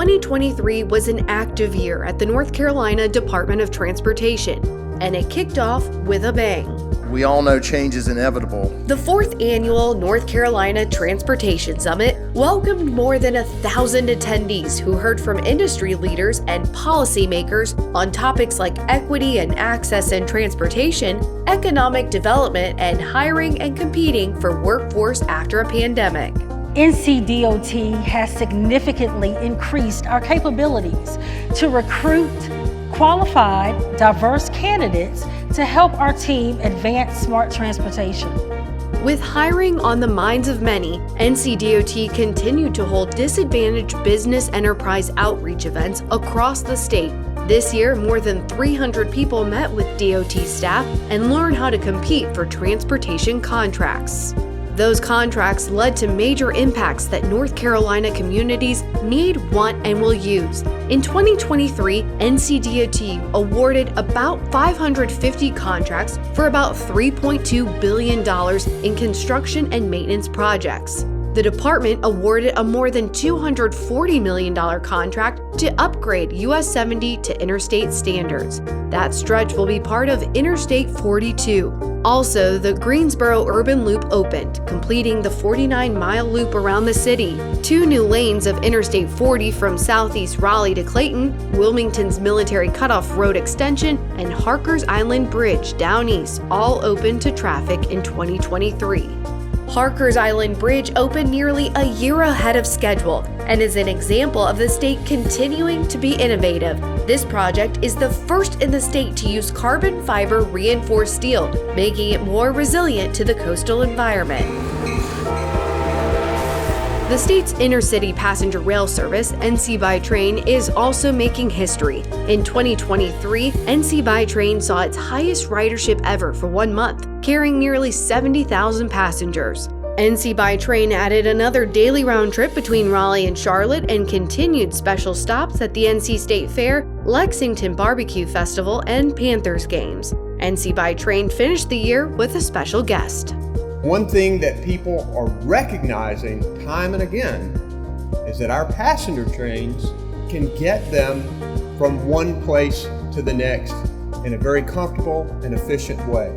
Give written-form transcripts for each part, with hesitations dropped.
2023 was an active year at the North Carolina Department of Transportation, and it kicked off with a bang. We all know change is inevitable. The 4th annual North Carolina Transportation Summit welcomed more than 1,000 attendees who heard from industry leaders and policymakers on topics like equity and access in transportation, economic development, and hiring and competing for workforce after a pandemic. NCDOT has significantly increased our capabilities to recruit qualified, diverse candidates to help our team advance smart transportation. With hiring on the minds of many, NCDOT continued to hold disadvantaged business enterprise outreach events across the state. This year, more than 300 people met with DOT staff and learned how to compete for transportation contracts. Those contracts led to major impacts that North Carolina communities need, want, and will use. In 2023, NCDOT awarded about 550 contracts for about $3.2 billion in construction and maintenance projects. The department awarded a more than $240 million contract to upgrade US 70 to interstate standards. That stretch will be part of Interstate 42. Also, the Greensboro Urban Loop opened, completing the 49-mile loop around the city. 2 new lanes of Interstate 40 from southeast Raleigh to Clayton, Wilmington's Military Cutoff Road extension, and Harkers Island Bridge down east all opened to traffic in 2023. Harkers Island Bridge opened nearly a year ahead of schedule and is an example of the state continuing to be innovative. This project is the first in the state to use carbon fiber reinforced steel, making it more resilient to the coastal environment. The state's intercity passenger rail service, NC by Train, is also making history. In 2023, NC by Train saw its highest ridership ever for 1 month, carrying nearly 70,000 passengers. NC by Train added another daily round trip between Raleigh and Charlotte and continued special stops at the NC State Fair, Lexington Barbecue Festival, and Panthers games. NC by Train finished the year with a special guest. One thing that people are recognizing time and again is that our passenger trains can get them from one place to the next in a very comfortable and efficient way.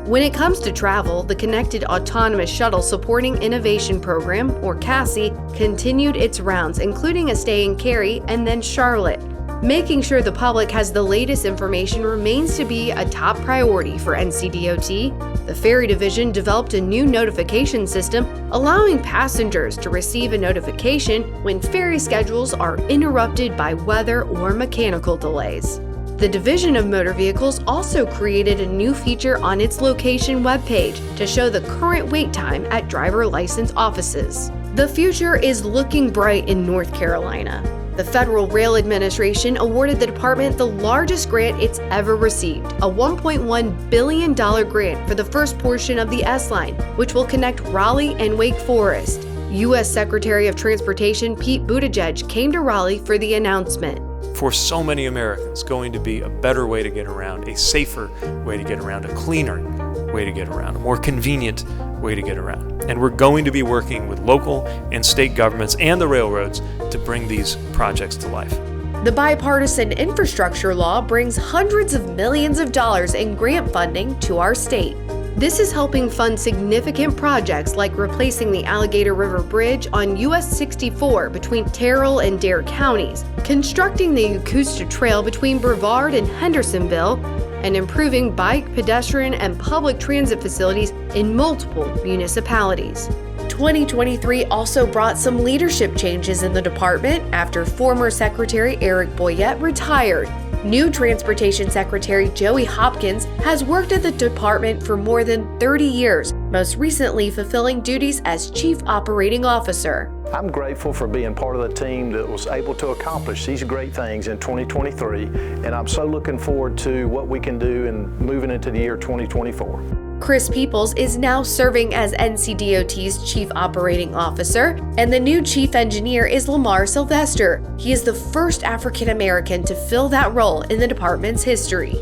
When it comes to travel, the Connected Autonomous Shuttle Supporting Innovation Program, or CASI, continued its rounds, including a stay in Cary and then Charlotte. Making sure the public has the latest information remains to be a top priority for NCDOT. The Ferry Division developed a new notification system allowing passengers to receive a notification when ferry schedules are interrupted by weather or mechanical delays. The Division of Motor Vehicles also created a new feature on its location webpage to show the current wait time at driver license offices. The future is looking bright in North Carolina. The Federal Rail Administration awarded the department the largest grant it's ever received, a $1.1 billion grant for the first portion of the S-Line, which will connect Raleigh and Wake Forest. U.S. Secretary of Transportation Pete Buttigieg came to Raleigh for the announcement. For so many Americans, going to be a better way to get around, a safer way to get around, a cleaner way to get around, a more convenient way to get around. And we're going to be working with local and state governments and the railroads to bring these projects to life. The bipartisan infrastructure law brings hundreds of millions of dollars in grant funding to our state. This is helping fund significant projects like replacing the Alligator River Bridge on US 64 between Terrell and Dare counties, constructing the Yakusta Trail between Brevard and Hendersonville, and improving bike, pedestrian, and public transit facilities in multiple municipalities. 2023 also brought some leadership changes in the department after former Secretary Eric Boyette retired. New Transportation Secretary Joey Hopkins has worked at the department for more than 30 years, most recently fulfilling duties as Chief Operating Officer. I'm grateful for being part of the team that was able to accomplish these great things in 2023, and I'm so looking forward to what we can do in moving into the year 2024. Chris Peoples is now serving as NCDOT's Chief Operating Officer, and the new Chief Engineer is Lamar Sylvester. He is the first African American to fill that role in the department's history.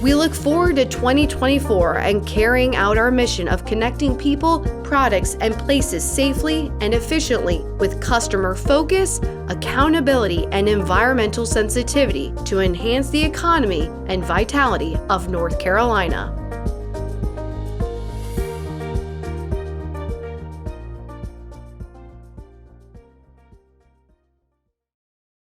We look forward to 2024 and carrying out our mission of connecting people, products, and places safely and efficiently with customer focus, accountability, and environmental sensitivity to enhance the economy and vitality of North Carolina.